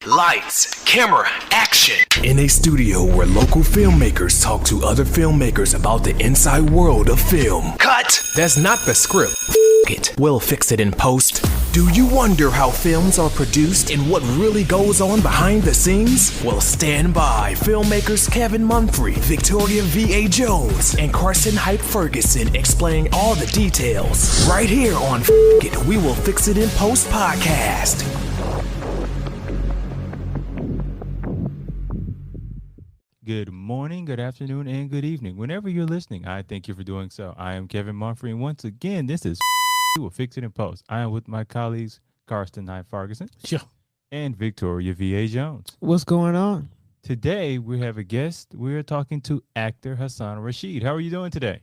Lights, camera, action. In a studio where local filmmakers talk to other filmmakers about the inside world of film. Cut! That's not the script. It. We'll fix it in post. Do you wonder how films are produced and what really goes on behind the scenes? Well, stand by. Filmmakers Kevin Munfrey, Victoria V.A. Jones, and Carson Hype Ferguson explain all the details. Right here on It. We Will Fix It in Post podcast. Good morning, good afternoon, and good evening. Whenever you're listening, I thank you for doing so. I am Kevin Munfrey, and once again, this is We Will Fix It in Post. I am with my colleagues, Carson Hype Ferguson and Victoria V.A. Jones. What's going on? Today, we have a guest. We're talking to actor Hasaan Rasheed. How are you doing today?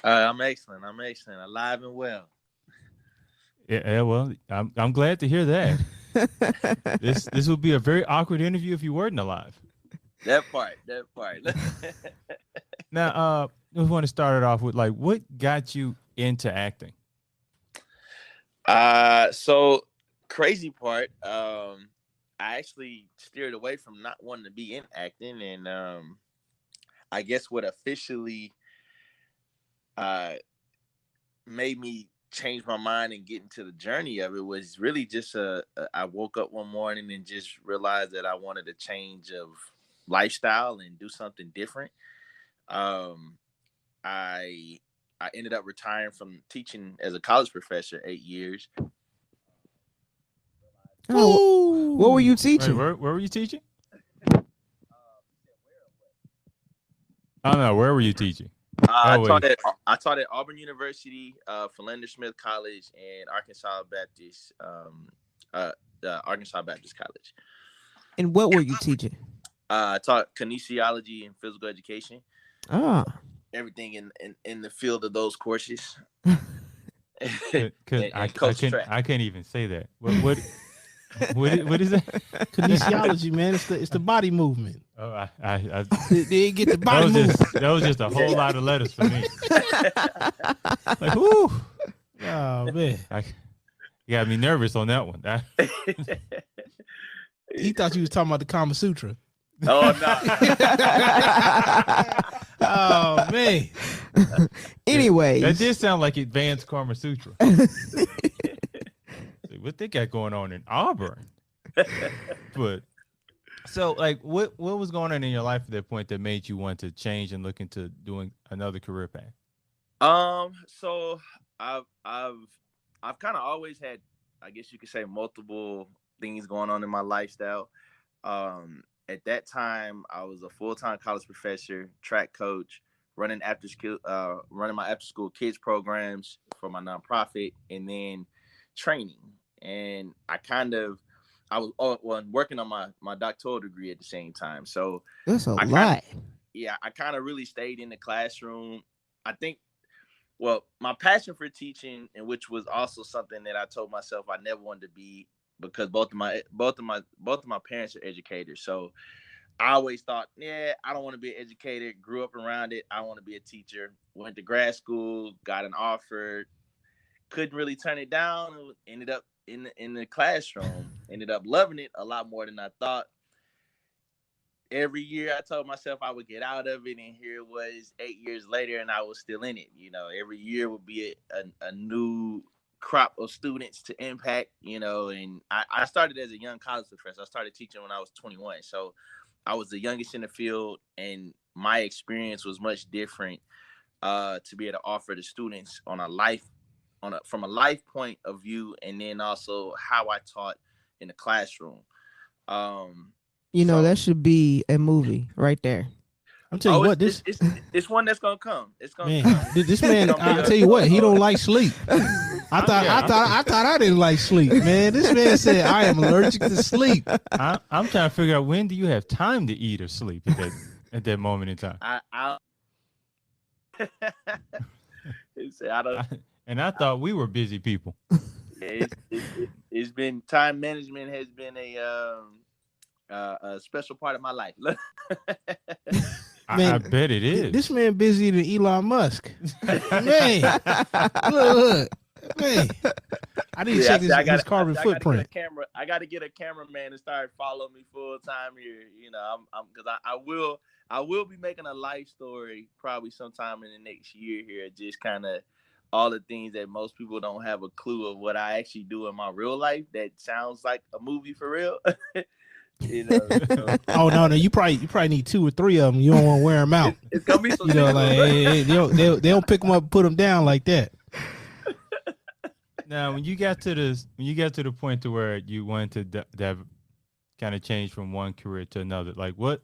I'm excellent. Alive and well. Yeah, well, I'm glad to hear that. This would be a very awkward interview if you weren't alive. That part. Now, I want to start it off with, like, what got you into acting? So crazy part. I actually steered away from not wanting to be in acting, and I guess what officially made me change my mind and get into the journey of it was really just I woke up one morning and just realized that I wanted a change of lifestyle and do something different. I ended up retiring from teaching as a college professor 8 years. Oh, what were you teaching? Wait, where were you teaching? I don't know. Where were you teaching? I taught at Auburn University, Philander Smith College, and Arkansas Baptist College. And what were you teaching? I taught kinesiology and physical education. Everything in the field of those courses. I can't even say that. What is that? Kinesiology, man. It's the body movement. Oh, They didn't get the body movement. That was just a whole lot of letters for me. Like, whoo. Oh man, you got me nervous on that one. He thought you was talking about the Kama Sutra. Oh no. Oh man. Anyways, that did sound like advanced Kama Sutra. What they got going on in Auburn? But so, like, what was going on in your life at that point that made you want to change and look into doing another career path? So I've kind of always had, I guess you could say, multiple things going on in my lifestyle. At that time, I was a full-time college professor, track coach, running my after-school kids programs for my nonprofit, and then training. And I was working on my doctoral degree at the same time. So that's a lot. I kind of really stayed in the classroom. I think, well, my passion for teaching, and which was also something that I told myself I never wanted to be, because both of my parents are educators. So I always thought, I don't want to be an educator. Grew up around it. I want to be a teacher. Went to grad school, got an offer, couldn't really turn it down. Ended up in the classroom. Ended up loving it a lot more than I thought. Every year I told myself I would get out of it, and here it was 8 years later, and I was still in it. You know, every year would be a new crop of students to impact, and I started as a young college professor. I started teaching when I was 21. So I was the youngest in the field, and my experience was much different to be able to offer the students from a life point of view, and then also how I taught in the classroom. That should be a movie right there. I'm telling you what, it's one that's gonna come. It's gonna come. This man, I'll tell you what, he don't like sleep. I thought I didn't like sleep, man. This man said I am allergic to sleep. I'm trying to figure out, when do you have time to eat or sleep at that moment in time? I thought we were busy people. It's been, time management has been a special part of my life. Man, I bet it is. This man busier than Elon Musk. Man, look. Man, I need to Yeah, check I said, his carbon footprint. I gotta get a cameraman to start following me full time here. You know, I'm because I will be making a life story probably sometime in the next year here. Just kind of all the things that most people don't have a clue of what I actually do in my real life. That sounds like a movie for real. You know, so Oh no, you probably need 2 or 3 of them. You don't want to wear them out. it's gonna be some You know, sequels. like they don't pick them up, and put them down like that. Now, when you got to the point to where you wanted to kind of change from one career to another, like what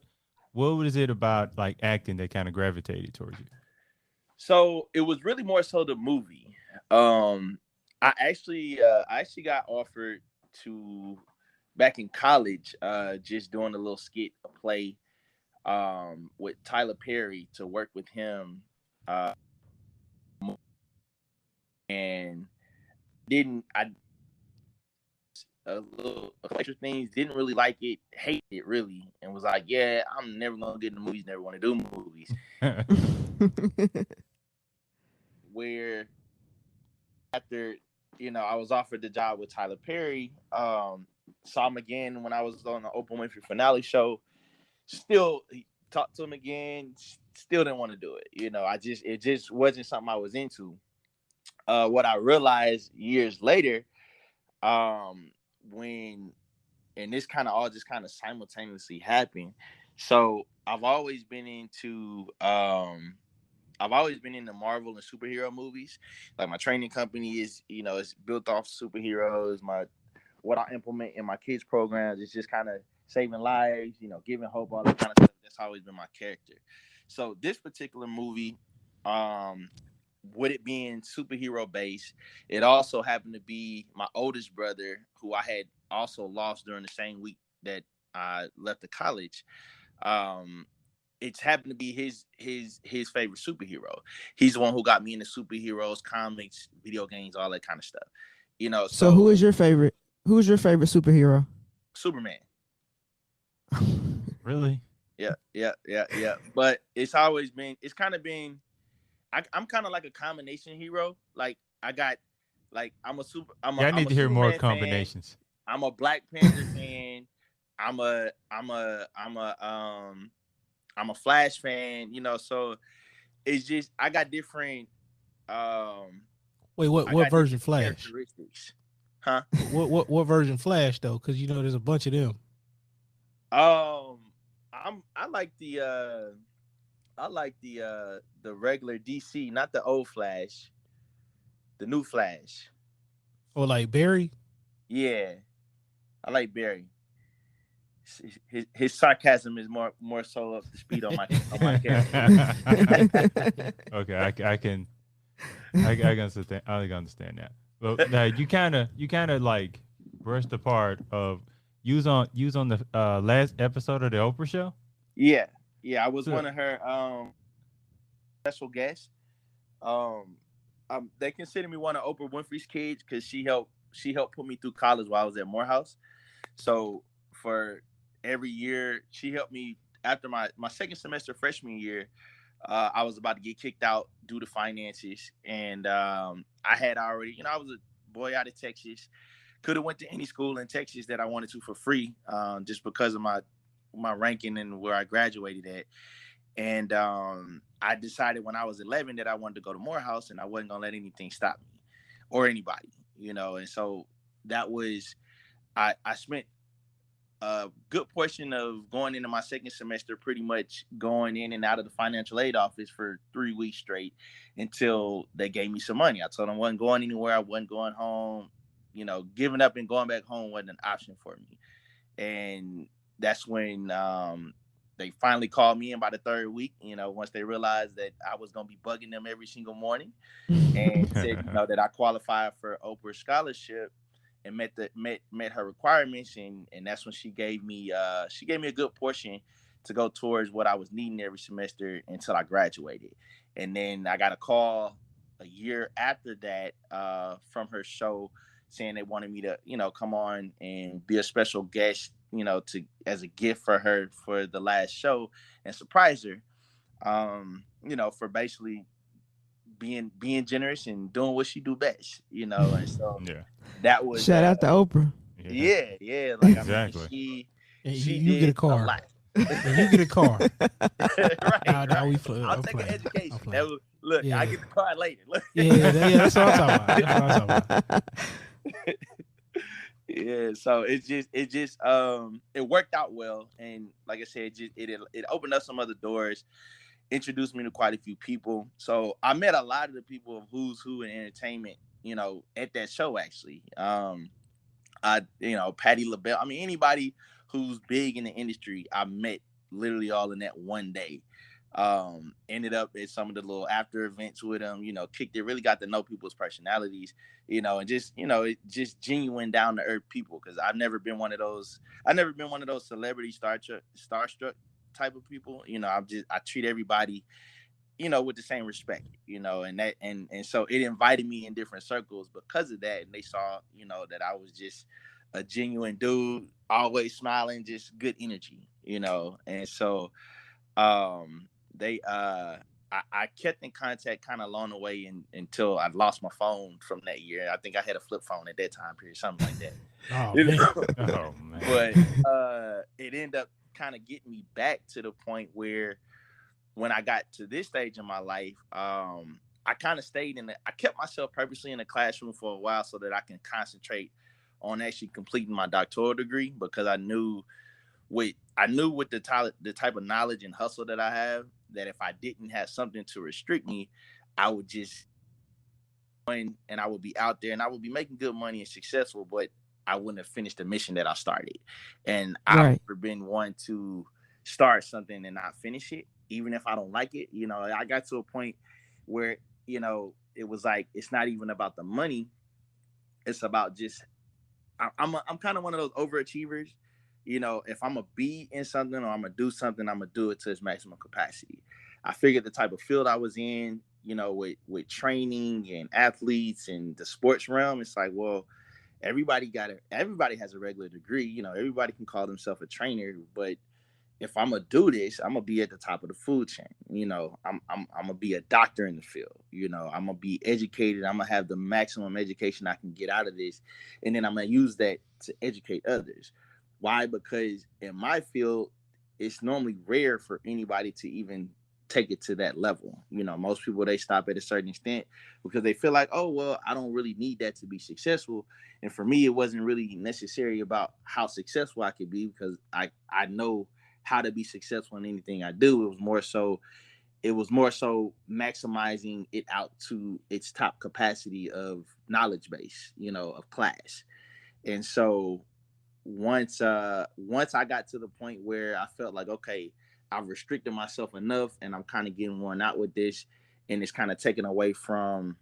was it about like acting that kind of gravitated towards you? So it was really more so the movie. I actually got offered to back in college, just doing a little skit, a play, with Tyler Perry to work with him, and didn't I a little extra things, didn't really like it, hated it really, and was like, yeah, I'm never gonna get in the movies, never want to do movies. Where after, I was offered the job with Tyler Perry, saw him again when I was on the Oprah Winfrey finale show. Still talked to him again, still didn't want to do it. It just wasn't something I was into. What I realized years later, when and this kind of all just kind of simultaneously happened. So I've always been into Marvel and superhero movies. Like my training company is, it's built off superheroes. What I implement in my kids programs is just kind of saving lives, giving hope, all that kind of stuff. That's always been my character. So this particular movie, with it being superhero based, it also happened to be my oldest brother, who I had also lost during the same week that I left the college. It's happened to be his favorite superhero. He's the one who got me into superheroes, comics, video games, all that kind of stuff. So who is your favorite? Who's your favorite superhero? Superman. Really? Yeah. But it's kind of been. I'm kind of like a combination hero. Like I need to hear more combinations. Fan. I'm a Black Panther fan. I'm a Flash fan. So it's just I got different. Wait, what version Flash? Characteristics, huh? What version Flash though? Because there's a bunch of them. I like the regular DC, not the old Flash, the new Flash. Or like Barry? Yeah, I like Barry. His sarcasm is more so up to speed on my character. Okay, I can understand that. Well, now you kind of like brushed apart of use on the last episode of the Oprah show. Yeah, I was one of her special guests. They consider me one of Oprah Winfrey's kids because she helped put me through college while I was at Morehouse. So for every year, she helped me after my second semester freshman year. I was about to get kicked out due to finances, and I had already, I was a boy out of Texas. Could have went to any school in Texas that I wanted to for free, just because of my ranking and where I graduated at. And I decided when I was 11 that I wanted to go to Morehouse, and I wasn't gonna let anything stop me or anybody, And so that was I spent a good portion of going into my second semester pretty much going in and out of the financial aid office for 3 weeks straight until they gave me some money. I told them I wasn't going anywhere. I wasn't going home. Giving up and going back home wasn't an option for me. And that's when they finally called me in by the third week, once they realized that I was going to be bugging them every single morning, and said, that I qualified for Oprah scholarship and met her requirements. And that's when she gave me a good portion to go towards what I was needing every semester until I graduated. And then I got a call a year after that from her show saying they wanted me to, come on and be a special guest, as a gift for her for the last show and surprise her, for basically being generous and doing what she do best, and so Yeah. that was Shout out to Oprah. yeah, like Exactly. I mean And she you did get a car. lot. And you get a car. right, Nah, we I'll I'm take playing. an education. I'm playing. Look, Yeah. I get the car later. Look. Yeah, that's what I'm talking about. That's what I'm talking about. Yeah, so it worked out well, and like I said, it opened up some other doors, introduced me to quite a few people. So I met a lot of the people of who's who in entertainment, at that show actually. Patty LaBelle. I mean, anybody who's big in the industry, I met literally all in that one day. Ended up at some of the little after events with them, kicked it, really got to know people's personalities, and just, it just genuine down to earth people. Cause I've never been one of those celebrity starstruck type of people. I treat everybody, with the same respect, and so it invited me in different circles because of that. And they saw, that I was just a genuine dude, always smiling, just good energy, and so, they I kept in contact kind of along the way until I lost my phone from that year. I think I had a flip phone at that time period, something like that. Oh, man. Oh man. But it ended up kind of getting me back to the point where when I got to this stage in my life, I kind of I kept myself purposely in the classroom for a while so that I can concentrate on actually completing my doctoral degree, because I knew with the type of knowledge and hustle that I have, that if I didn't have something to restrict me, I would just and I would be out there and I would be making good money and successful, but I wouldn't have finished the mission that I started. And I've never been one to start something and not finish it, even if I don't like it. I got to a point where, it was like, it's not even about the money. It's about just, I'm kind of one of those overachievers. If I'm gonna be in something or I'm gonna do something, I'm gonna do it to its maximum capacity. I figured the type of field I was in, with training and athletes and the sports realm, it's like, well, everybody has a regular degree. Everybody can call themselves a trainer, but if I'm gonna do this, I'm gonna be at the top of the food chain. I'm gonna be a doctor in the field. I'm gonna be educated. I'm gonna have the maximum education I can get out of this, and then I'm gonna use that to educate others. Why? Because in my field, it's normally rare for anybody to even take it to that level. Most people, they stop at a certain extent because they feel like, oh, well, I don't really need that to be successful. And for me, it wasn't really necessary about how successful I could be, because I know how to be successful in anything I do. It was more so maximizing it out to its top capacity of knowledge base, of class. And so once I got to the point where I felt like, okay, I've restricted myself enough and I'm kind of getting worn out with this, and it's kind of taken away from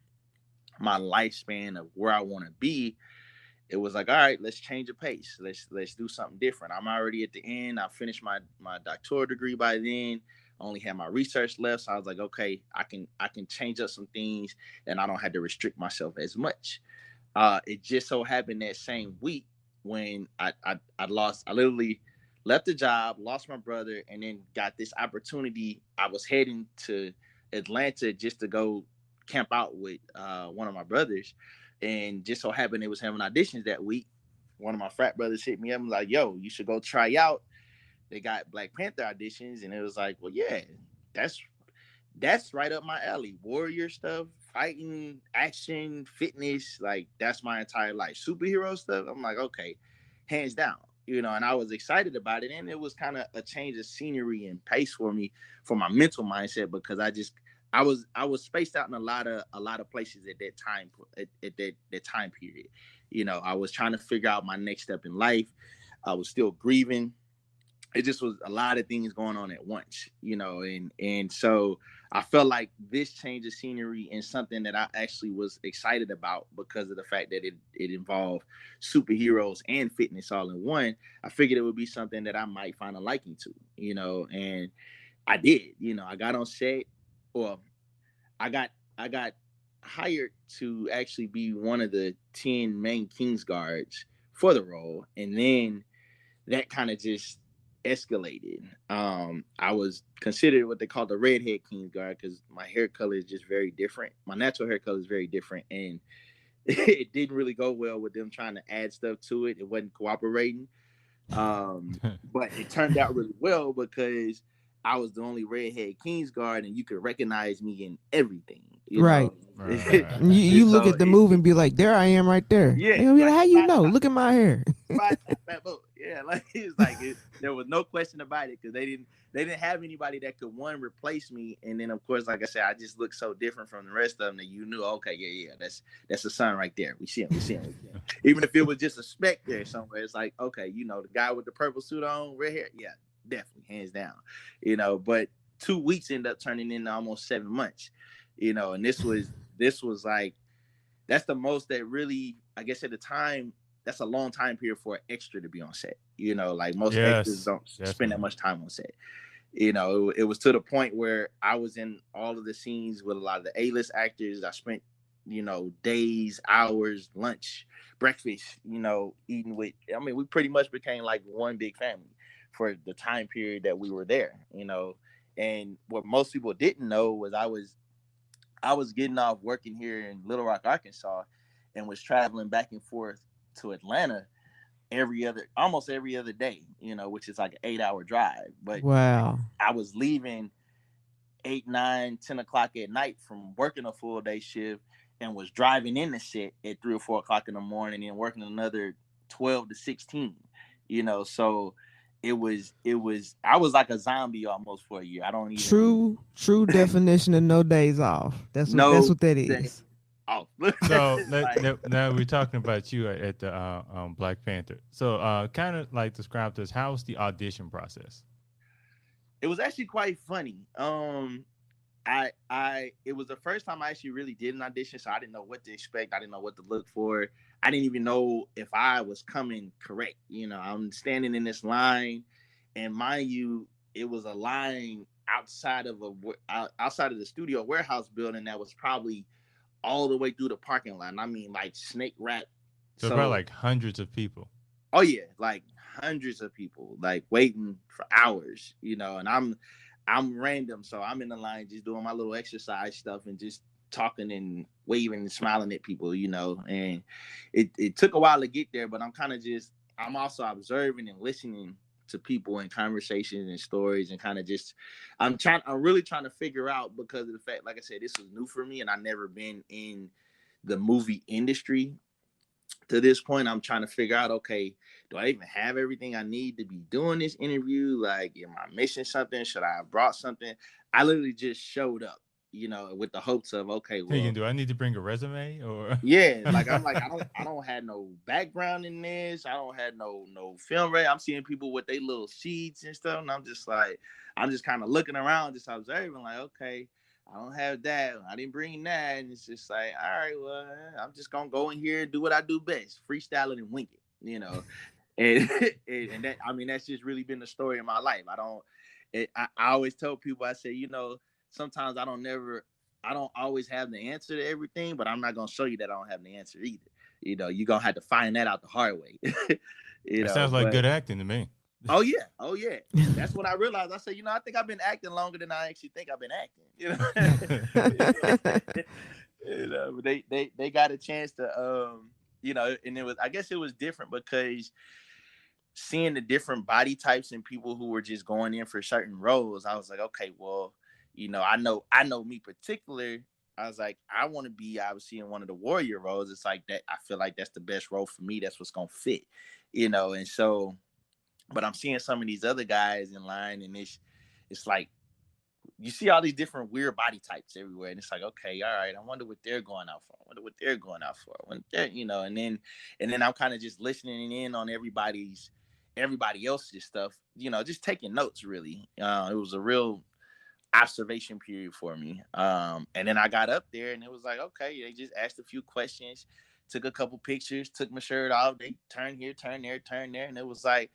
my lifespan of where I want to be, it was like, all right, let's change the pace. Let's do something different. I'm already at the end. I finished my doctoral degree by then. I only had my research left. So I was like, okay, I can change up some things and I don't have to restrict myself as much. It just so happened that same week when I literally left the job, lost my brother, and then got this opportunity. I was heading to Atlanta just to go camp out with one of my brothers. And just so happened it was having auditions that week. One of my frat brothers hit me up and was like, yo, you should go try out. They got Black Panther auditions. And it was like, well, yeah, that's right up my alley. Warrior stuff, fighting, action, fitness, like that's my entire life. Superhero stuff, I'm like, okay, hands down. And I was excited about it. And it was kind of a change of scenery and pace for me, for my mental mindset, because I was spaced out in a lot of places at that time, at that time period. I was trying to figure out my next step in life. I was still grieving. It just was a lot of things going on at once, and so I felt like this change of scenery and something that I actually was excited about because of the fact that it involved superheroes and fitness all in one. I figured it would be something that I might find a liking to, and I did. I got on set. Well, I got hired to actually be one of the 10 main Kings guards for the role, and then that kind of just escalated. I was considered what they call the redhead Kings guard because my hair color is just very different. My natural hair color is very different, and it didn't really go well with them trying to add stuff to it. It wasn't cooperating. But it turned out really well because I was the only redhead Kings guard, and you could recognize me in everything. You Right. know? Right. You look So at the movie and be like, there I am right there. Yeah, They gonna be like, like, how you know? Look at my hair. Yeah, like it's like there was no question about it because they didn't have anybody that could replace me, and then of course, like I said, I just looked so different from the rest of them that you knew, okay, yeah, that's the son right there. We see him. Even if it was just a speck there somewhere, it's like, okay, you know, the guy with the purple suit on, red hair, yeah, definitely, hands down, you know. But 2 weeks ended up turning into almost 7 months, you know, and this was like that's the most that really, I guess at the time, that's a long time period for an extra to be on set. You know, like most extras don't spend that much time on set. You know, it was to the point where I was in all of the scenes with a lot of the A-list actors. I spent, you know, days, hours, lunch, breakfast, you know, eating with. I mean, we pretty much became like one big family for the time period that we were there. You know, and what most people didn't know was I was getting off working here in Little Rock, Arkansas, and was traveling back and forth to Atlanta almost every other day, you know, which is like an 8-hour drive. But Wow. I was leaving 8, 9, 10 o'clock at night from working a full day shift and was driving in the set at 3 or 4 o'clock in the morning and working another 12 to 16, you know, so it was I was like a zombie almost for a year. I don't even true definition of no days off. That's what that is. Off. So now we're talking about you at the Black Panther. So kind of like describe to us, how was the audition process? It was actually quite funny. It was the first time I actually really did an audition, so I didn't know what to expect. I didn't know what to look for. I didn't even know if I was coming correct. You know, I'm standing in this line, and mind you, it was a line outside of the studio warehouse building that was probably all the way through the parking lot. And I mean, like snake wrap. So probably like hundreds of people. Oh yeah, like hundreds of people, like waiting for hours. You know, and I'm random, so I'm in the line just doing my little exercise stuff and just talking and waving and smiling at people, you know. And it took a while to get there, but I'm also observing and listening to people and conversations and stories and kind of just I'm really trying to figure out, because of the fact, like I said, this was new for me and I've never been in the movie industry to this point. I'm trying to figure out, okay, do I even have everything I need to be doing this interview? Like, am I missing something? Should I have brought something? I literally just showed up, you know, with the hopes of, okay, well, do I need to bring a resume or? Yeah, like I'm like, I don't have no background in this. I don't have no film ready. I'm seeing people with their little sheets and stuff, and I'm just kind of looking around, just observing, like, okay, I don't have that. I didn't bring that. And it's just like, all right, well, I'm just going to go in here and do what I do best, freestyle it and wing it, you know? And that, I mean, that's just really been the story of my life. I always tell people, I say, you know, sometimes I don't always have the answer to everything, but I'm not going to show you that I don't have the answer either. You know, you're going to have to find that out the hard way. It sounds like good acting to me. Oh yeah. That's what I realized. I said, you know, I think I've been acting longer than I actually think I've been acting. You know, they got a chance to you know, and I guess it was different because seeing the different body types and people who were just going in for certain roles, I was like, okay, well, you know, I know me particular. I was like, I want to be obviously in one of the warrior roles. It's like that. I feel like that's the best role for me. That's what's gonna fit, you know, and so. But I'm seeing some of these other guys in line, and it's like you see all these different weird body types everywhere, and it's like, okay, all right, I wonder what they're going out for. When they're, you know, and then I'm kind of just listening in on everybody else's stuff, you know, just taking notes. Really, it was a real observation period for me. And then I got up there, and it was like, okay, they just asked a few questions, took a couple pictures, took my shirt off, they turn here, turn there, and it was like.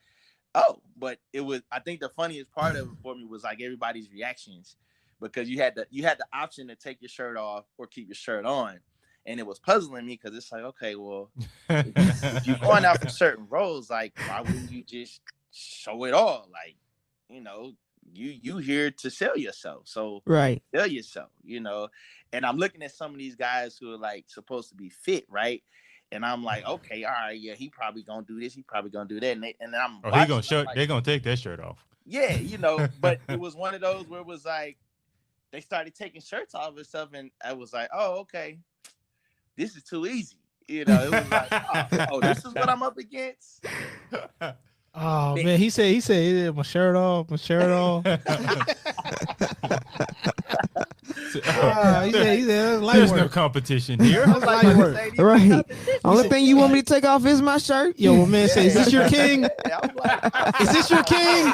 Oh, but I think the funniest part of it for me was like everybody's reactions, because you had the option to take your shirt off or keep your shirt on. And it was puzzling me because it's like, okay, well, if you're going out for certain roles, like, why wouldn't you just show it all. Like, you know, you here to sell yourself. So Right. sell yourself, you know. And I'm looking at some of these guys who are like supposed to be fit, right? And I'm like, okay, all right, yeah, he probably gonna do this, he probably gonna do that. And then I'm Oh, watching, he gonna show. like, They gonna take that shirt off. yeah, you know, but it was one of those where it was like they started taking shirts off and stuff, and I was like, oh, okay, this is too easy. You know, it was like, oh, this is what I'm up against. Oh man, he said my shirt off. He said light There's no work. competition here. That's light work. Right. Only thing you want me to take off is my shirt. Yo, my man say, is this your king? Yeah, I was like, Is this your king?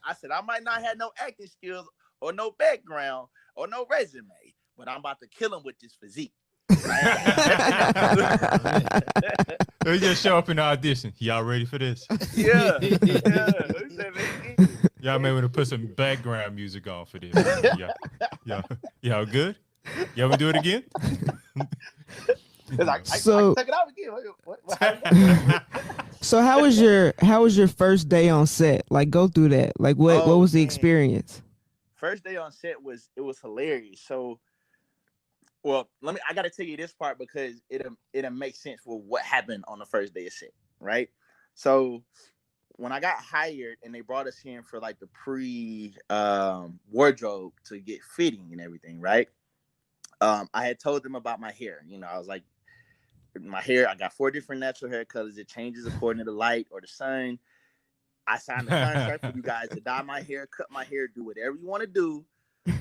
I said, I might not have no acting skills or no background or no resume, but I'm about to kill him with this physique. They just show up in the audition. Y'all ready for this? Yeah. Y'all may want to put some background music on for this. Y'all good? Y'all want to do it again? Like, So- I take it out again. So how was your first day on set? Like, go through that. Like, what was the man. experience? First day on set was hilarious. So, well, I got to tell you this part because it'll make sense for what happened on the first day of set, right? So when I got hired and they brought us in for like the wardrobe to get fitting and everything, right? I had told them about my hair. You know, I was like, my hair, I got 4 different natural hair colors. It changes according to the light or the sun. I signed a contract for you guys to dye my hair, cut my hair, do whatever you want to do.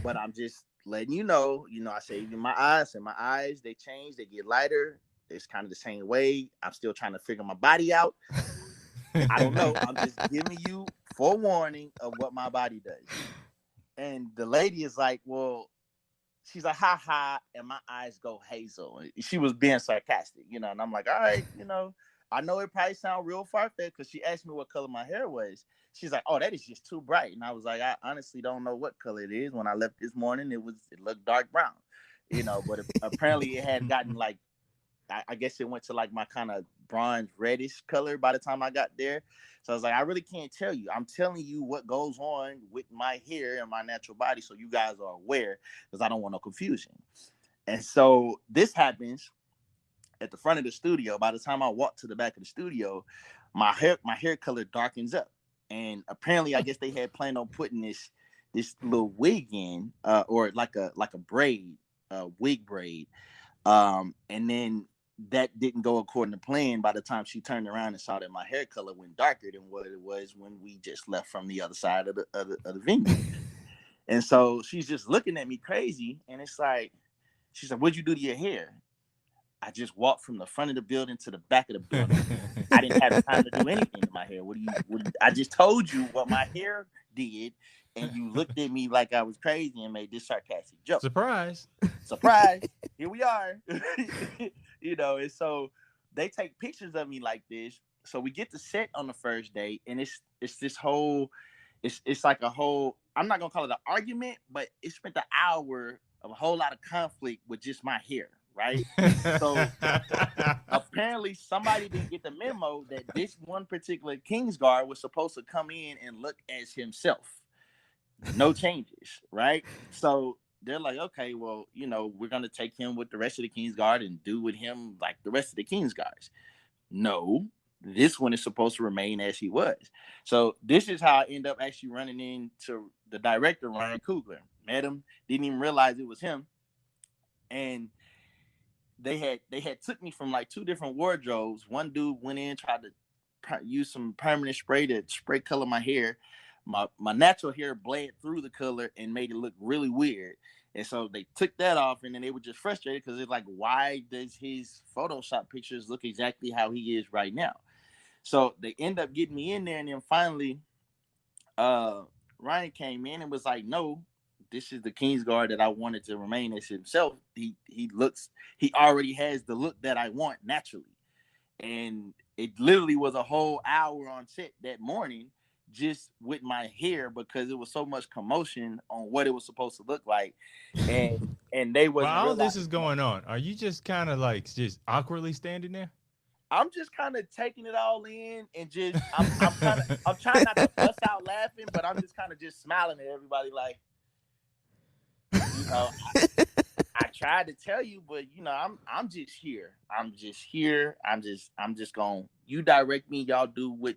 But I'm just letting you know, I say even my eyes, they change, they get lighter. It's kind of the same way. I'm still trying to figure my body out. I don't know. I'm just giving you forewarning of what my body does. And the lady is like, well, she's like, ha ha, and my eyes go hazel. She was being sarcastic, and I'm like, all right, I know it probably sounds real far-fetched because she asked me what color my hair was. She's like, oh, that is just too bright. And I was like, I honestly don't know what color it is. When I left this morning, it looked dark brown, but apparently it had gotten like, I guess it went to like my kind of bronze reddish color by the time I got there. So I was like, I really can't tell you. I'm telling you what goes on with my hair and my natural body so you guys are aware because I don't want no confusion. And so this happens at the front of the studio. By the time I walk to the back of the studio, my hair color darkens up. And apparently, I guess they had planned on putting this little wig in, or like a braid, wig braid. And then that didn't go according to plan. By the time she turned around and saw that my hair color went darker than what it was when we just left from the other side of the venue. And so she's just looking at me crazy. And it's like, she's like, what'd you do to your hair? I just walked from the front of the building to the back of the building. I didn't have time to do anything to my hair. I just told you what my hair did, and you looked at me like I was crazy and made this sarcastic joke. Surprise. Here we are. And so they take pictures of me like this. So we get to set on the first day, and it's this whole, it's like a whole, I'm not gonna call it an argument, but it spent an hour of a whole lot of conflict with just my hair. Right. So apparently somebody didn't get the memo that this one particular Kingsguard was supposed to come in and look as himself. No changes. Right. So they're like, okay, well, we're going to take him with the rest of the Kingsguard and do with him like the rest of the Kingsguards. No, this one is supposed to remain as he was. So this is how I end up actually running into the director, Ryan Coogler. Met him, didn't even realize it was him. And they had took me from like 2 different wardrobes. One dude went in, tried to use some permanent spray to spray color my hair. My natural hair bled through the color and made it look really weird. And so they took that off, and then they were just frustrated because it's like, why does his Photoshop pictures look exactly how he is right now? So they end up getting me in there, and then finally, Ryan came in and was like, no, this is the Kingsguard that I wanted to remain as himself. He already has the look that I want naturally. And it literally was a whole hour on set that morning just with my hair because it was so much commotion on what it was supposed to look like. And they wasn't While all this realizing is going on, are you just kind of like just awkwardly standing there? I'm just kind of taking it all in and just I'm trying not to bust out laughing, but I'm just kind of just smiling at everybody like, you know, I tried to tell you, but you know, I'm just here. I'm just here. I'm just going. You direct me. Y'all do what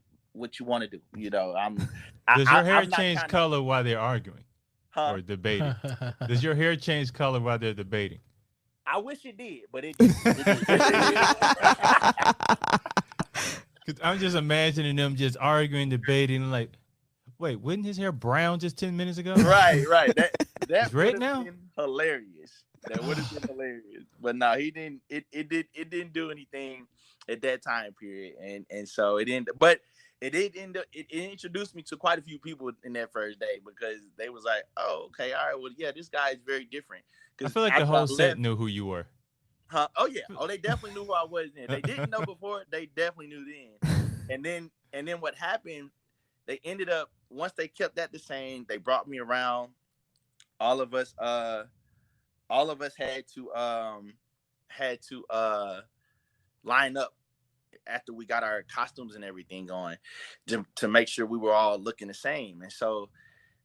you want to do. You know, Does your hair I'm not change kinda, color while they're arguing huh? or debating? Does your hair change color while they're debating? I wish it did, but it didn't. Cause I'm just imagining them just arguing, debating, like, wait, wasn't his hair brown just 10 minutes ago? Right. That It's red would now? have been hilarious. That would have been hilarious. But no, he didn't. It didn't do anything at that time period, and so it didn't. But it did end up. It introduced me to quite a few people in that first day because they was like, "Oh, okay, all right, well, yeah, this guy is very different." I feel like the whole set knew who you were. Huh? Oh yeah. Oh, they definitely knew who I was then. They didn't know before. They definitely knew then. And then what happened? They ended up once they kept that the same. They brought me around. All of us had to line up after we got our costumes and everything going to make sure we were all looking the same. And so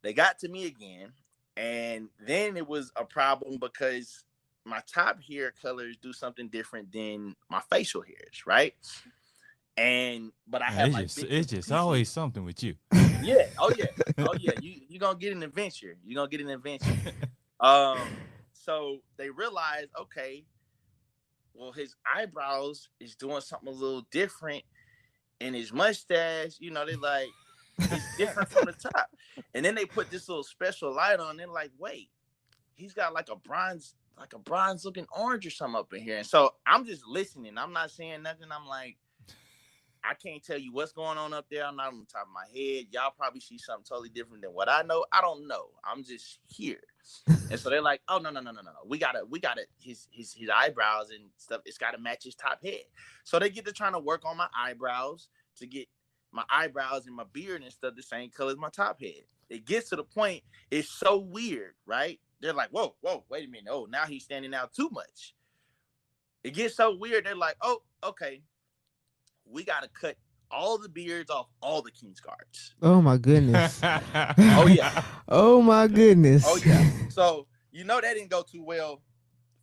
they got to me again, and then it was a problem because my top hair colors do something different than my facial hairs, right? But I have it's just always something with you. Yeah. Oh yeah. You gonna get an adventure. So they realized, okay, well, his eyebrows is doing something a little different, and his mustache, you know, they like it's different from the top. And then they put this little special light on. They're like, wait, he's got like a bronze looking orange or something up in here. And so I'm just listening. I'm not saying nothing. I'm like, I can't tell you what's going on up there. I'm not on the top of my head. Y'all probably see something totally different than what I know. I don't know. I'm just here. And so they're like, oh, no. We gotta his eyebrows and stuff. It's gotta match his top head. So they get to trying to work on my eyebrows to get my eyebrows and my beard and stuff the same color as my top head. It gets to the point, it's so weird, right? They're like, whoa, wait a minute. Oh, now he's standing out too much. It gets so weird. They're like, oh, okay. We got to cut all the beards off all the King's Guards. Oh, my goodness. Oh, yeah. Oh, my goodness. Oh, yeah. So, you know, that didn't go too well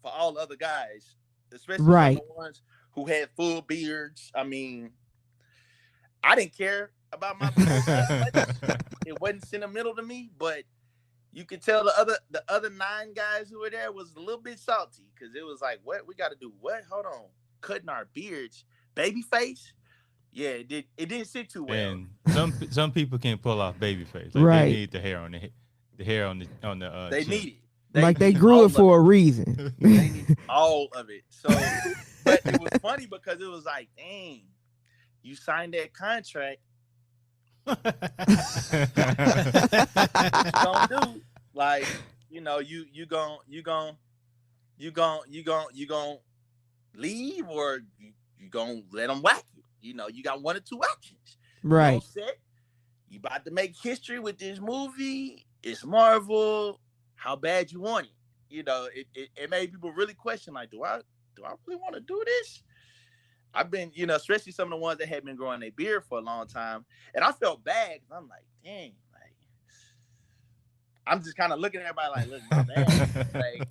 for all the other guys, especially the ones who had full beards. I mean, I didn't care about my beard. It wasn't sentimental to me, but you could tell the other 9 guys who were there was a little bit salty because it was like, what? We got to do what? Hold on. Cutting our beards. Baby face? Yeah, it didn't sit too well. And some people can't pull off baby face. Like right. They need the hair on the hair on the they chin. need it. They grew it for a reason. They need all of it. So but it was funny because it was like, dang, you signed that contract. What you gonna do? Like, you know, you gonna leave or you gonna let them whack you. You know, you got one or two options. Right. You set, you about to make history with this movie. It's Marvel. How bad you want it? You know, it made people really question, like, do I really want to do this? I've been, you know, especially some of the ones that had been growing their beard for a long time. And I felt bad because I'm like, dang, like, I'm just kind of looking at everybody like, look, my bad.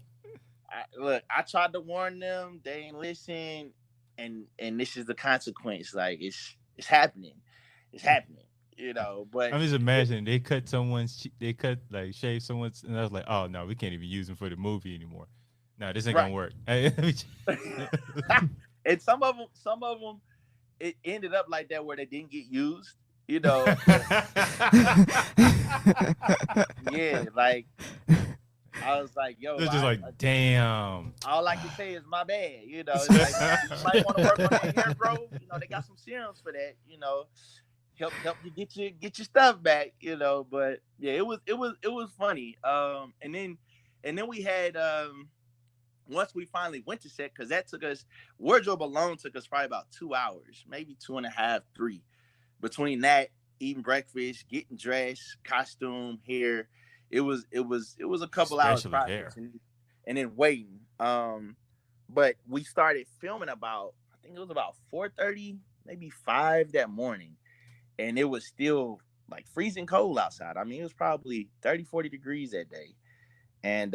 Like, I tried to warn them. They ain't listen. And this is the consequence. Like, it's happening. It's happening, you know. But I'm just imagining they shave someone's, and I was like, oh, no, we can't even use them for the movie anymore. No, this ain't gonna work. And some of them, it ended up like that where they didn't get used, you know. Yeah, like I was like, yo, they're just like, damn. All I can say is my bad, you know. It's like, you might want to work on that hair, bro. You know, they got some serums for that, you know. Help you get your stuff back, you know. But yeah, it was funny. And then we had once we finally went to set, because that took us, wardrobe alone took us probably about 2 hours, maybe 2.5, 3. Between that, eating breakfast, getting dressed, costume, hair, it was a couple hours process, and then waiting. But we started filming about, I think it was about 4:30, maybe 5 that morning. And it was still like freezing cold outside. I mean, it was probably 30, 40 degrees that day. And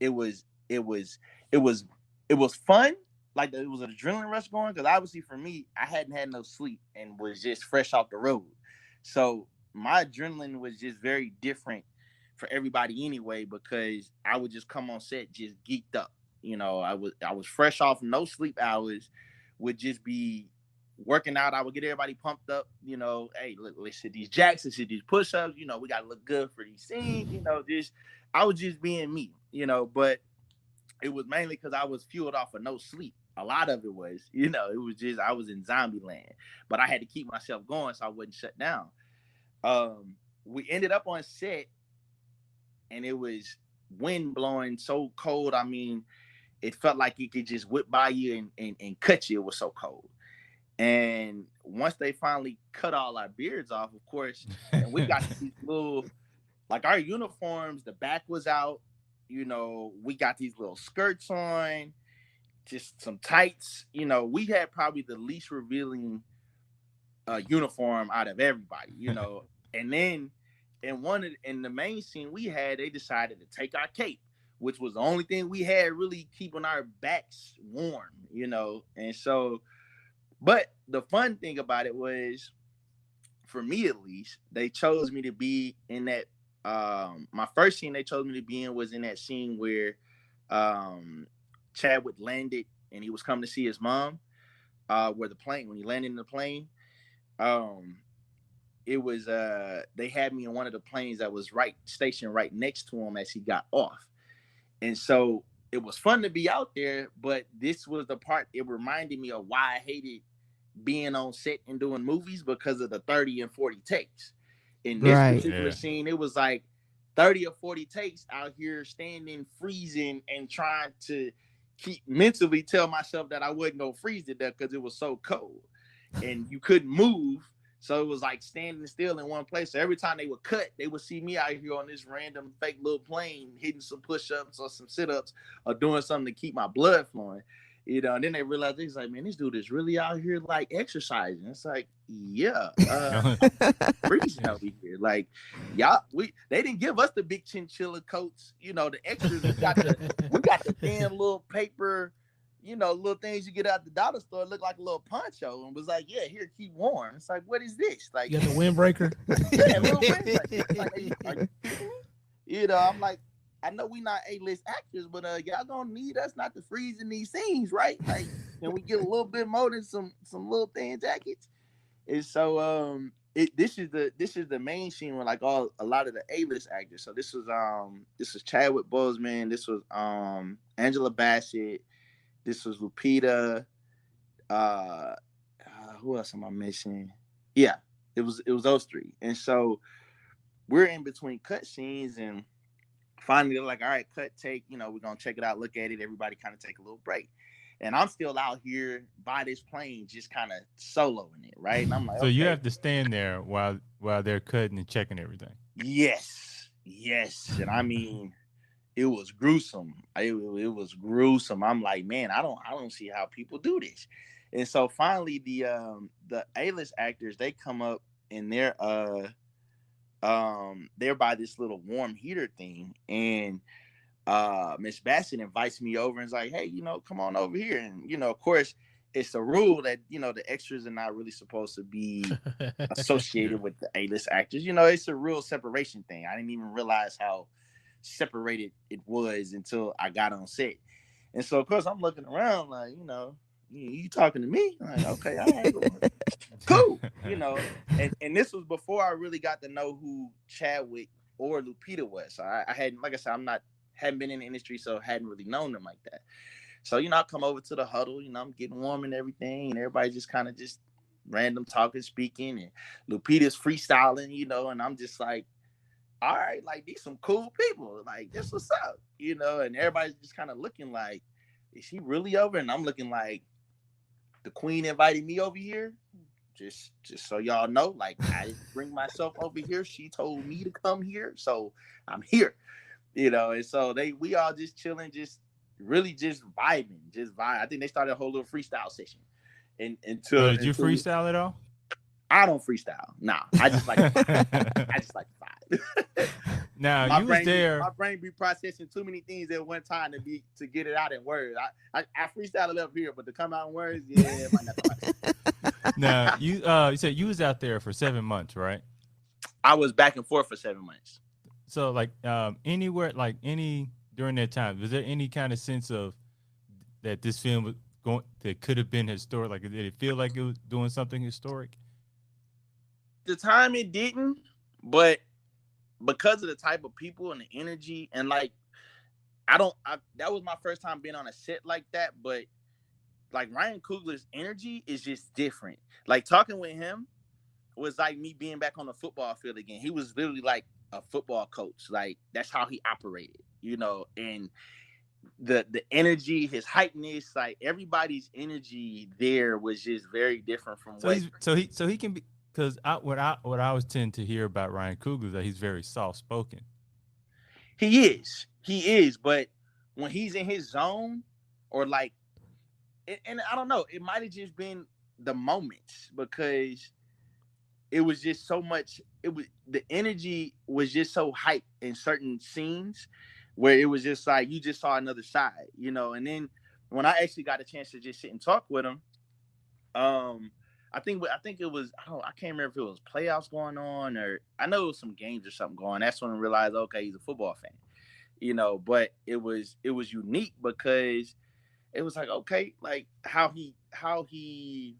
it was it was it was it was fun. Like it was an adrenaline rush going because obviously for me, I hadn't had no sleep and was just fresh off the road. So my adrenaline was just very different for everybody anyway because I would just come on set just geeked up. You know, I was fresh off no sleep hours, would just be working out. I would get everybody pumped up. You know, hey, look, let's hit these jacks, let's hit these push-ups. You know, we gotta look good for these scenes. You know, just I was just being me. You know, but it was mainly because I was fueled off of no sleep. A lot of it was, you know, it was just I was in zombie land, but I had to keep myself going so I wouldn't shut down. We ended up on set, and it was wind blowing so cold. I mean, it felt like it could just whip by you and cut you. It was so cold. And once they finally cut all our beards off, of course, and we got these little, like our uniforms, the back was out. You know, we got these little skirts on, just some tights. You know, we had probably the least revealing uniform out of everybody. You know, and then in the main scene we had, they decided to take our cape, which was the only thing we had really keeping our backs warm. You know, and so, but the fun thing about it was, for me at least, they chose me to be in that. My first scene they chose me to be in was in that scene where Chadwick landed and he was coming to see his mom. When he landed in the plane, it was they had me in one of the planes that was stationed right next to him as he got off. And so it was fun to be out there, but this was the part, it reminded me of why I hated being on set and doing movies, because of the 30 and 40 takes. In this particular scene, it was like 30 or 40 takes out here standing, freezing, and trying to mentally tell myself that I wasn't going to freeze to death because it was so cold and you couldn't move. So it was like standing still in one place. So every time they would cut, they would see me out here on this random fake little plane, hitting some push-ups or some sit-ups or doing something to keep my blood flowing. You know, and then they realized, it's like, man, this dude is really out here like exercising. It's like, yeah, freezing out here. Like, they didn't give us the big chinchilla coats. You know, the extras, we got the thin little paper, you know, little things you get out the dollar store, look like a little poncho, and was like, yeah, here, keep warm. It's like, what is this? Like, you got the windbreaker. Yeah, little windbreaker. Like, are you kidding me? You know, I'm like, I know we not A-list actors, but y'all gonna need us not to freeze in these scenes, right? Like, can we get a little bit more than some little thin jackets? And so this is the main scene with like a lot of the A-list actors. So this was Chadwick Boseman, this was Angela Bassett, this was Lupita. Who else am I missing? Yeah, it was those three. And so we're in between cut scenes, and finally they're like, all right, cut, take, you know, we're gonna check it out, look at it, everybody kind of take a little break. And I'm still out here by this plane just kind of soloing it, right? And I'm like, so you have to stand there while they're cutting and checking everything. Yes. And I mean, it was gruesome. It was gruesome. I'm like, man, I don't see how people do this. And so finally the A-list actors, they come up and they're by this little warm heater thing, and Miss Bassett invites me over and is like, hey, you know, come on over here. And, you know, of course, it's a rule that, you know, the extras are not really supposed to be associated with the A-list actors. You know, it's a real separation thing. I didn't even realize how separated it was until I got on set. And so, of course, I'm looking around like, you know, you talking to me? I'm like, okay, all right, cool. You know, and this was before I really got to know who Chadwick or Lupita was. So I hadn't, like I said, hadn't been in the industry, so hadn't really known them like that. So, you know, I come over to the huddle, you know, I'm getting warm and everything, and everybody just kind of just random talking, speaking, and Lupita's freestyling, you know, and I'm just like, all right, like, these some cool people, like, this what's up, you know, and everybody's just kind of looking like, is she really over? And I'm looking like, the queen invited me over here, just so y'all know, like, I didn't bring myself over here. She told me to come here, so I'm here, you know. And so we all just chilling, just really just vibing, just vibe. I think they started a whole little freestyle session. And So did you freestyle at all? I don't freestyle. Nah, I just like to vibe. I just like to vibe. Now you was there. My brain be processing too many things at one time to get it out in words. I freestyle it up here, but to come out in words, yeah, it might not. Now you said you was out there for 7 months, right? I was back and forth for 7 months. So like anywhere, like during that time, was there any kind of sense of that this film was that could have been historic? Like, did it feel like it was doing something historic? The time it didn't, but because of the type of people and the energy, and like that was my first time being on a set like that. But like Ryan Coogler's energy is just different. Like talking with him was like me being back on the football field again. He was literally like a football coach. Like that's how he operated, and the energy, his heightness, like everybody's energy there was just very different from so he can be, because what I always tend to hear about Ryan Coogler is that he's very soft spoken. He is, but when he's in his zone, or like, and I don't know, it might have just been the moments, because it was just so much. The energy was just so hyped in certain scenes where it was just like you just saw another side, And then when I actually got a chance to just sit and talk with him, I think it was, I can't remember if it was playoffs going on, or I know it was some games or something going. That's when I realized, okay, he's a football fan, But it was unique because it was like, okay, like how he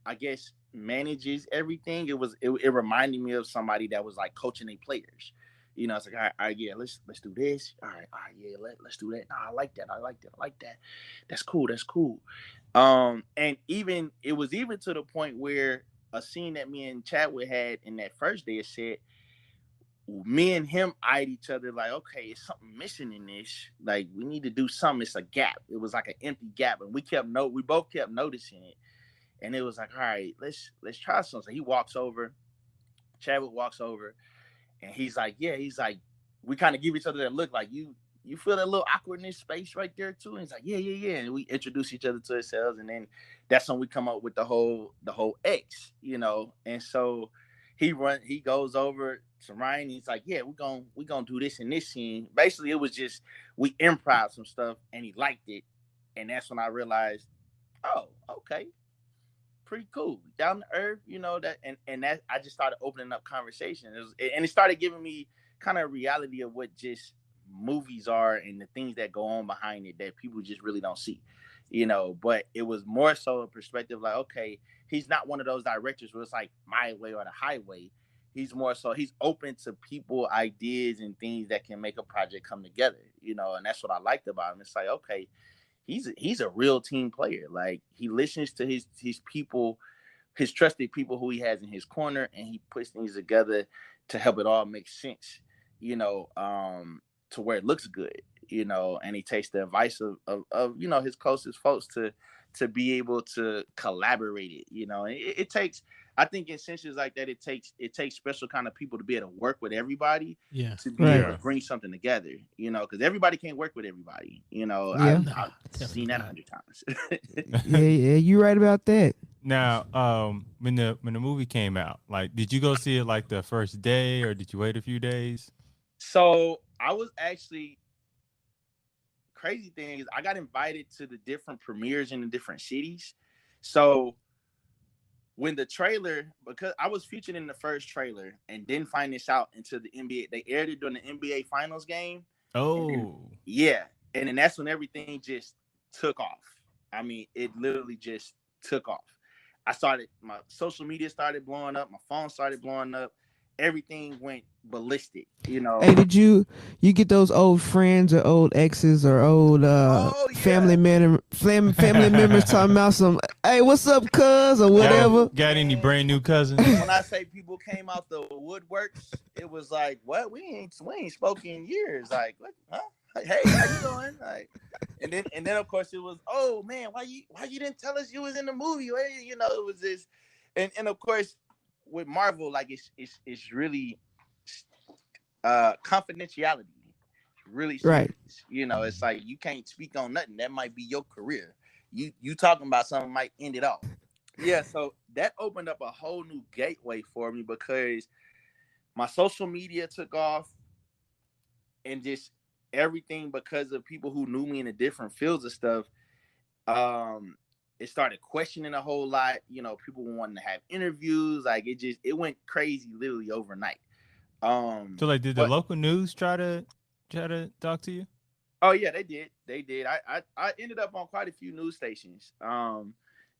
I guess manages everything. It reminded me of somebody that was like coaching their players. It's like, all right, yeah, let's do this. All right, yeah, let's do that. No, I like that. That's cool. And even it was even to the point where a scene that me and Chadwick had in that first day of set, me and him eyed each other like, okay, it's something missing in this. Like, we need to do something. It's a gap. It was like an empty gap, and we both kept noticing it. And it was like, all right, let's try something. So he walks over, Chadwick walks over, and he's like, we kind of give each other that look, like, you feel that little awkwardness space right there too? And he's like, yeah. And we introduce each other to ourselves, and then that's when we come up with the whole X, And so he goes over to Ryan. He's like, yeah, we're gonna do this in this scene. Basically, it was just we improv some stuff, and he liked it, and that's when I realized, oh, okay, pretty cool, down to earth, that, and that I just started opening up conversation, and it started giving me kind of reality of what just movies are and the things that go on behind it that people just really don't see, But it was more so a perspective like, okay, he's not one of those directors where it's like my way or the highway. He's more so he's open to people, ideas, and things that can make a project come together, And that's what I liked about him. It's like, okay, he's a real team player. Like, he listens to his people, his trusted people who he has in his corner, and he puts things together to help it all make sense, to where it looks good, and he takes the advice of his closest folks to be able to collaborate it, it takes, I think in instances like that, it takes special kind of people to be able to work with everybody, to be able to bring something together, because everybody can't work with everybody, I've seen that 100 times. yeah, you right about that. Now, when the movie came out, like, did you go see it like the first day, or did you wait a few days? So I was actually, crazy thing is, I got invited to the different premieres in the different cities. So when the trailer, because I was featured in the first trailer and didn't find this out until the NBA, they aired it during the NBA Finals game. Oh, and then that's when everything just took off. I mean, it literally just took off. My social media started blowing up, my phone started blowing up. Everything went ballistic, Hey, did you get those old friends or old exes or old family members talking about some, hey, what's up, cuz, or whatever? Got any brand new cousins? When I say people came out the woodworks, it was like, what? We ain't spoken in years. Like, what? Huh? Like, hey, how you doing? Like, and then of course it was, oh man, why you didn't tell us you was in the movie? It was this, and of course, with Marvel, like, it's really confidentiality. really Right. serious. You know, it's like you can't speak on nothing. That might be your career. You talking about something might end it all. Yeah, so that opened up a whole new gateway for me because my social media took off and just everything because of people who knew me in the different fields of stuff. It started questioning a whole lot. You know, people wanting to have interviews. Like it went crazy literally overnight. So like, did the But local news try to talk to you? oh yeah, they did. They did. I ended up on quite a few news stations,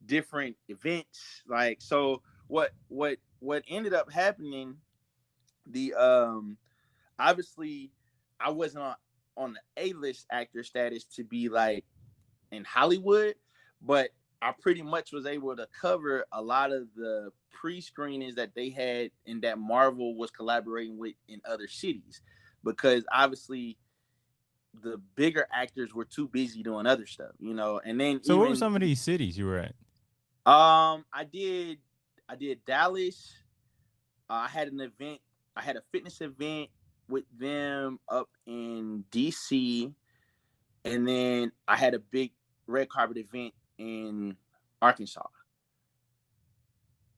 different events. Like so, what ended up happening? The obviously, I wasn't on the A-list actor status to be like in Hollywood, but I pretty much was able to cover a lot of the pre-screenings that they had and that Marvel was collaborating with in other cities, because obviously the bigger actors were too busy doing other stuff, you know. And then So even what were some of these cities you were at? I did Dallas. I had an event. I had a fitness event with them up in DC, and then I had a big red carpet event in Arkansas.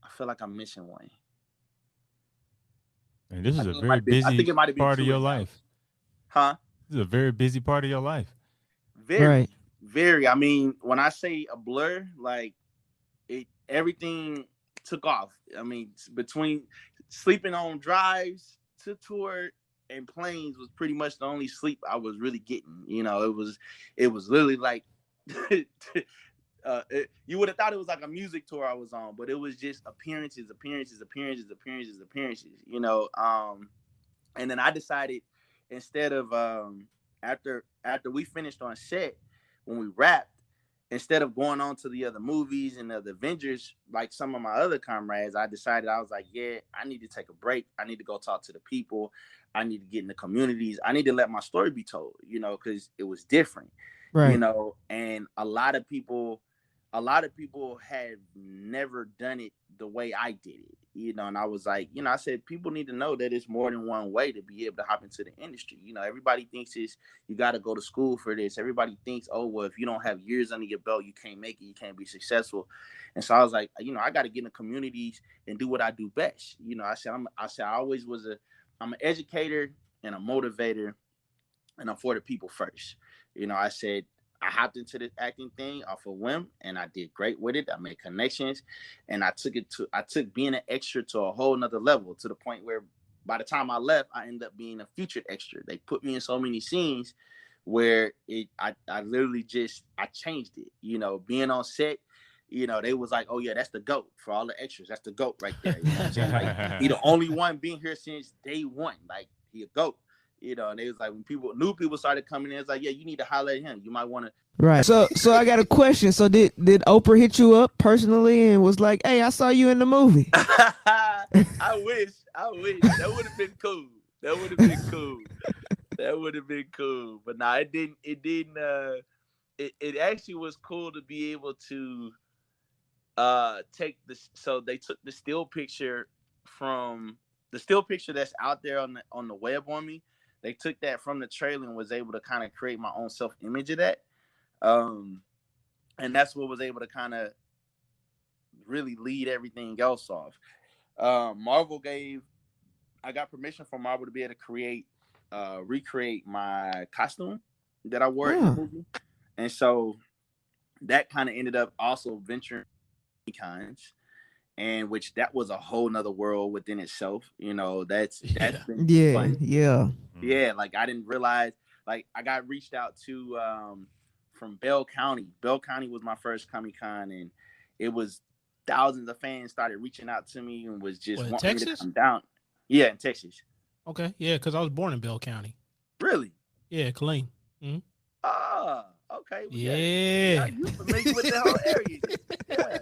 I feel like I'm missing one. And this is a I very busy think it might have been part of two your in Dallas. life. Huh? This is a very busy part of your life. Very, Right. very. I mean, when I say a blur, like everything took off. I mean, between sleeping on drives to tour and planes was pretty much the only sleep I was really getting. You know, it was literally like you would have thought it was like a music tour I was on, but it was just appearances. You know, and then I decided instead of after we finished on set, when we wrapped, instead of going on to the other movies and the Avengers like some of my other comrades, I decided, I was like, yeah, I need to take a break. I need to go talk to the people. I need to get in the communities. I need to let my story be told, you know, because it was different, Right. you know. And a lot of people have never done it the way I did it, you know. And I was like, you know, I said, people need to know that it's more than one way to be able to hop into the industry. You know, everybody thinks it's, you got to go to school for this. Everybody thinks, oh, well, if you don't have years under your belt, you can't make it, you can't be successful. And so I was like, you know, I got to get in the communities and do what I do best. You know, I'm an educator and a motivator, and I'm for the people first. You know, I said, I hopped into this acting thing off a whim, and I did great with it. I made connections, and I took being an extra to a whole nother level, to the point where by the time I left, I ended up being a featured extra. They put me in so many scenes where I literally I changed it. You know, being on set, you know, they was like, oh yeah, that's the GOAT for all the extras. That's the GOAT right there. You know what I'm saying? Like, he the only one being here since day one. Like, he a GOAT. You know, and they was like, when new people started coming in, it's like, yeah, you need to holler at him. You might want to. Right. So I got a question. So did Oprah hit you up personally and was like, "Hey, I saw you in the movie"? I wish. That would have been cool. But nah, it didn't. It actually was cool to be able to take this. So they took the still picture that's out there on the web on me. They took that from the trailer and was able to kind of create my own self-image of that. And that's what was able to kind of really lead everything else off. I got permission from Marvel to be able to recreate my costume that I wore in the movie. And so that kind of ended up also venturing cons, and which that was a whole nother world within itself. You know, that's been fun. Yeah. Like, I didn't realize, like, I got reached out to from Bell County. Bell County was my first Comic-Con, and it was thousands of fans started reaching out to me and was just wanting me to come down. Yeah, in Texas. Okay, yeah, because I was born in Bell County. Really? Yeah, Killeen. Mm-hmm. Ah, okay. Well, yeah. You familiar with the whole area? Yeah.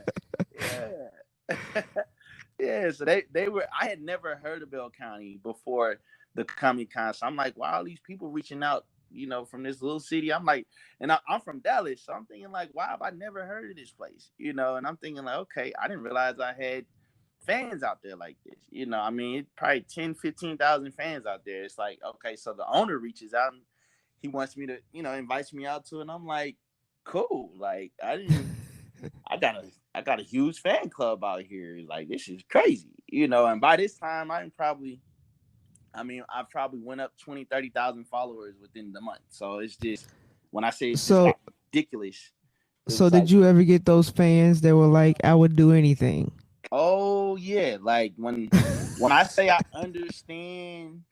Yeah. So they were. I had never heard of Bell County before the Comic-Con. So I'm like, wow, these people reaching out, you know, from this little city. I'm like, and I'm from Dallas, so I'm thinking like, wow, have I never heard of this place, you know? And I'm thinking like, okay, I didn't realize I had fans out there like this, you know. I mean, probably 10, 15,000 fans out there. It's like, okay, so the owner reaches out he wants me to, invites me out to it. And I'm like, cool. Like I got a huge fan club out here. Like, this is crazy, and by this time I probably went up 20, 30,000 followers within the month. So it's just, when I say it's just So, ridiculous. so did you ever get those fans that were like, I would do anything? Oh yeah. Like when I say I understand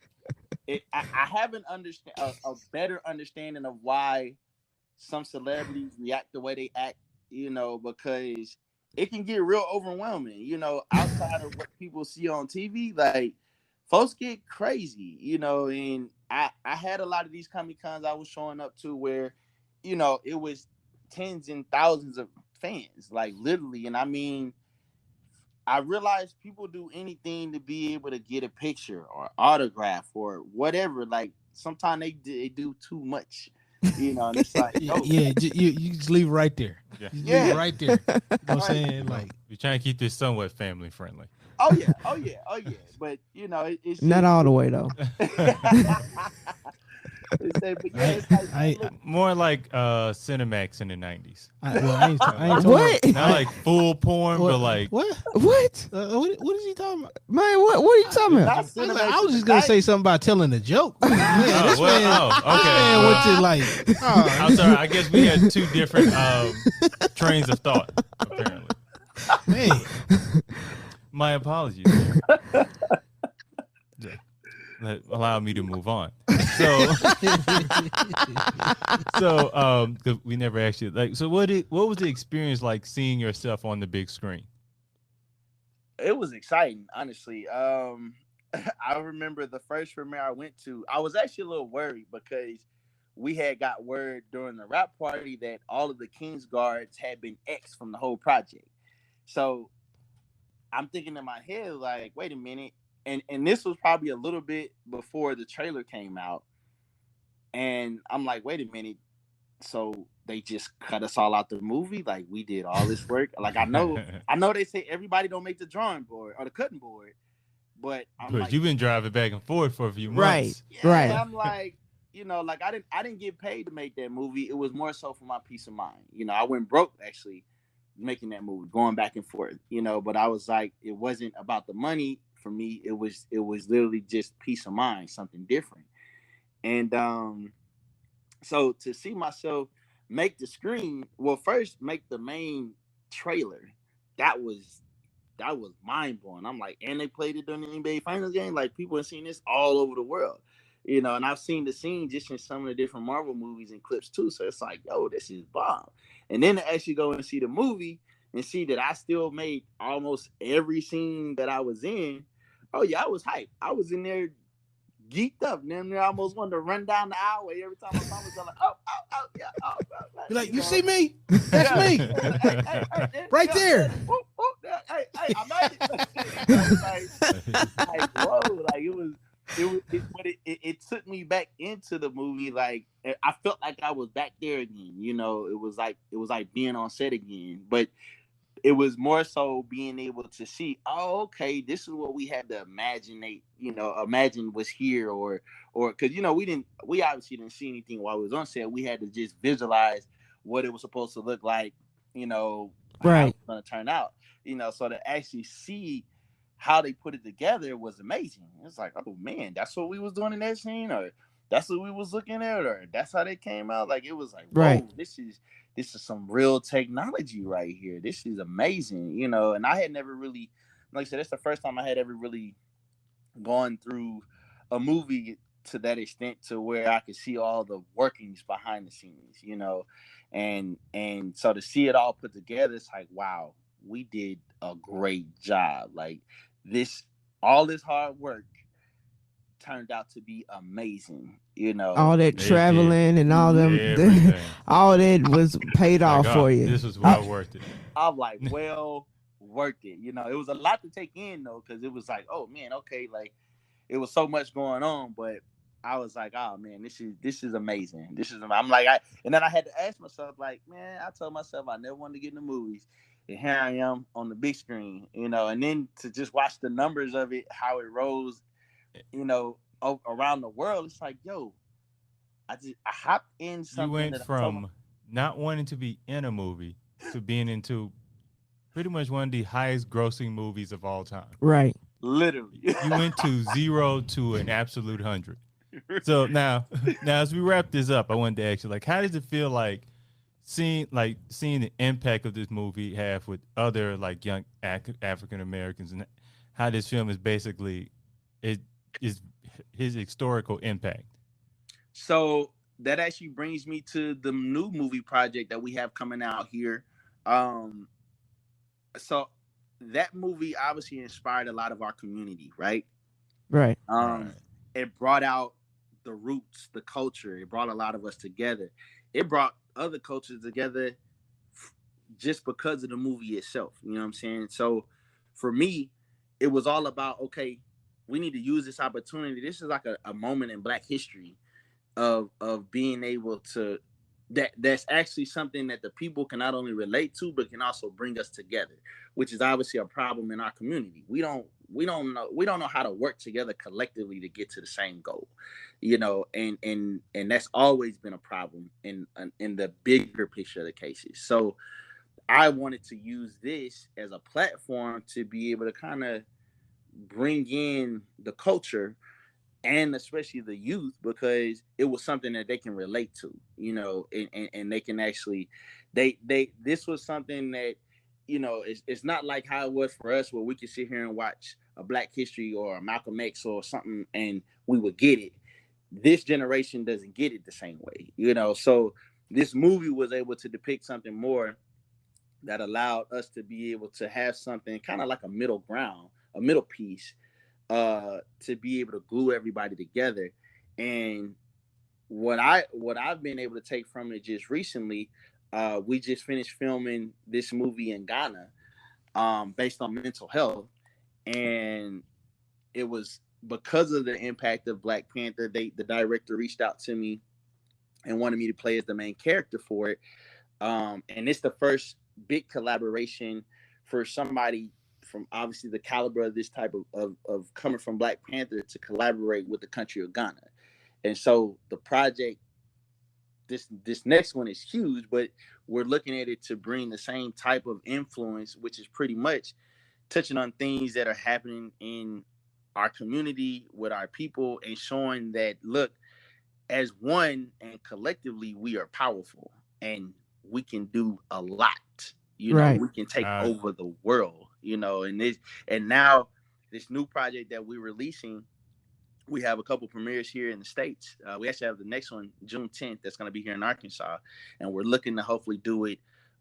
it, I have a better understanding of why some celebrities react the way they act, because it can get real overwhelming, outside of what people see on TV. Like, folks get crazy, and I had a lot of these Comic Cons I was showing up to where, it was tens and thousands of fans, like literally. And I mean, I realized people do anything to be able to get a picture or autograph or whatever. Like, sometimes they do too much, and it's like, Yeah, you just leave it right there. Yeah. Just leave it right there. You know what I'm saying? Like, We're trying to keep this somewhat family friendly. oh yeah. But it's Not just, all the way though. More like Cinemax in the 90s. I ain't talking What? Not like full porn, but like what? What? What is he talking about? Man, what are you talking about? I was just gonna say something about telling a joke. Man, this man went to like. I'm sorry. I guess we had two different trains of thought. Apparently, Man, my apologies. Allow me to move on. So, we never actually like. So, what was the experience like seeing yourself on the big screen? It was exciting, honestly. I remember the first premiere I went to. I was actually a little worried because we had got word during the rap party that all of the King's guards had been X'd from the whole project. So I'm thinking in my head, like, wait a minute. And this was probably a little bit before the trailer came out. And I'm like, wait a minute. So they just cut us all out the movie? Like, we did all this work? Like, I know they say everybody don't make the drawing board or the cutting board. But Because you've been driving back and forth for a few months. Right. Yeah, Right. I'm like, like I didn't get paid to make that movie. It was more so for my peace of mind. I went broke actually making that movie, going back and forth, but I was like, it wasn't about the money for me. It was literally just peace of mind, something different. And so to see myself make the screen, well, first make the main trailer, that was mind blowing. I'm like, and they played it during the NBA Finals game. Like, people have seen this all over the world, and I've seen the scene just in some of the different Marvel movies and clips too. So it's like, yo, this is bomb. And then to actually go and see the movie and see that I still made almost every scene that I was in. Oh yeah, I was hyped. I was in there geeked up. And then I almost wanted to run down the aisle every time my phone was like, oh, yeah, oh. be like, you see me? That's me. Right there. Hey, I'm at it. like, whoa, like it took me back into the movie. Like, I felt like I was back there again. It was like being on set again. But it was more so being able to see, oh, okay, this is what we had to imagine was here, or because we obviously didn't see anything while we was on set. We had to just visualize what it was supposed to look like, right, how it was going to turn out, so to actually see how they put it together was amazing. It's like, oh man, that's what we was doing in that scene, or that's what we was looking at, or that's how they came out. Like, it was like, whoa, right. This is some real technology right here. This is amazing, and I had never really, like I said, it's the first time I had ever really gone through a movie to that extent, to where I could see all the workings behind the scenes, and so to see it all put together, it's like, wow, we did a great job. Like, all this hard work turned out to be amazing, All that traveling and all them, all that was paid off for you. This was well worth it. I'm like, well worth it. It was a lot to take in though, because it was like, oh man, okay, like it was so much going on, but I was like, oh man, this is amazing. I'm like, and then I had to ask myself, like, man, I told myself I never wanted to get in the movies. And here I am on the big screen, and then to just watch the numbers of it, how it rose, around the world. It's like, yo, I hopped in You something went that I told from not wanting to be in a movie to being into pretty much one of the highest grossing movies of all time. Right. literally. You went to 0 to an absolute 100. So now, now as we wrap this up, I wanted to ask you, like, how does it feel like seeing the impact of this movie have with other like young African Americans, and how this film is basically it is his historical impact. So that actually brings me to the new movie project that we have coming out here. Um, so that movie obviously inspired a lot of our community, right? Right. Um, it brought out the roots, the culture. It brought a lot of us together. It brought other cultures together just because of the movie itself. You know what I'm saying? So for me, it was all about, okay, we need to use this opportunity. This is like a moment in Black history of being able to that's actually something that the people can not only relate to but can also bring us together, which is obviously a problem in our community. We don't know how to work together collectively to get to the same goal, and that's always been a problem in the bigger picture of the cases. So I wanted to use this as a platform to be able to kind of bring in the culture and especially the youth, because it was something that they can relate to, and they can actually, this was something that, it's not like how it was for us where we could sit here and watch a Black History or a Malcolm X or something and we would get it. This generation doesn't get it the same way, so this movie was able to depict something more that allowed us to be able to have something kind of like a middle ground, a middle piece, to be able to glue everybody together. And what I've been able to take from it just recently, we just finished filming this movie in Ghana, based on mental health, and it was because of the impact of Black Panther. The director reached out to me and wanted me to play as the main character for it, and it's the first big collaboration for somebody from obviously the caliber of this type of coming from Black Panther to collaborate with the country of Ghana. And so the project, this next one is huge, but we're looking at it to bring the same type of influence, which is pretty much touching on things that are happening in our community with our people and showing that, look, as one and collectively, we are powerful and we can do a lot. Right. We can take over the world, and now this new project that we're releasing, we have a couple premieres here in the States. We actually have the next one June 10th that's going to be here in Arkansas, and we're looking to hopefully do it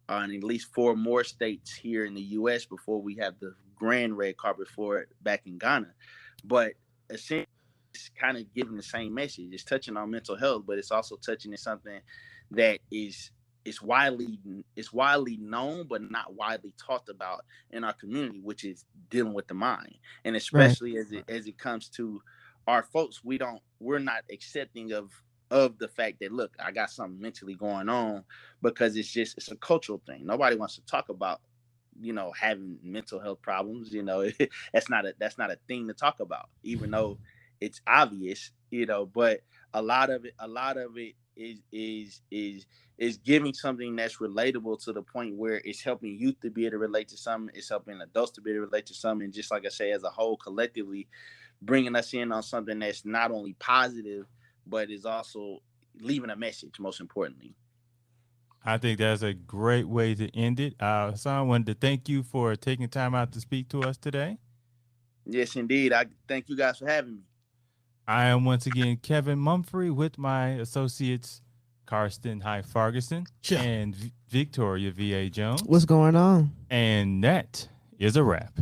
in at least 4 more states here in the US before we have the grand red carpet for it back in Ghana. But essentially, it's kind of giving the same message. It's touching on mental health, but it's also touching on something that is widely known but not widely talked about in our community, which is dealing with the mind. And especially as it comes to our folks, we're not accepting of the fact that, look, I got something mentally going on, because it's a cultural thing. Nobody wants to talk about having mental health problems. That's not a thing to talk about, even though it's obvious, but a lot of it is giving something that's relatable to the point where it's helping youth to be able to relate to something. It's helping adults to be able to relate to something. And just like I say, as a whole, collectively bringing us in on something that's not only positive, but is also leaving a message, most importantly. I think that's a great way to end it. Hasaan, I wanted to thank you for taking time out to speak to us today. Yes, indeed. I thank you guys for having me. I am once again Kevin Mumphrey with my associates Karsten Farguson and Victoria V.A. Jones. What's going on? And that is a wrap.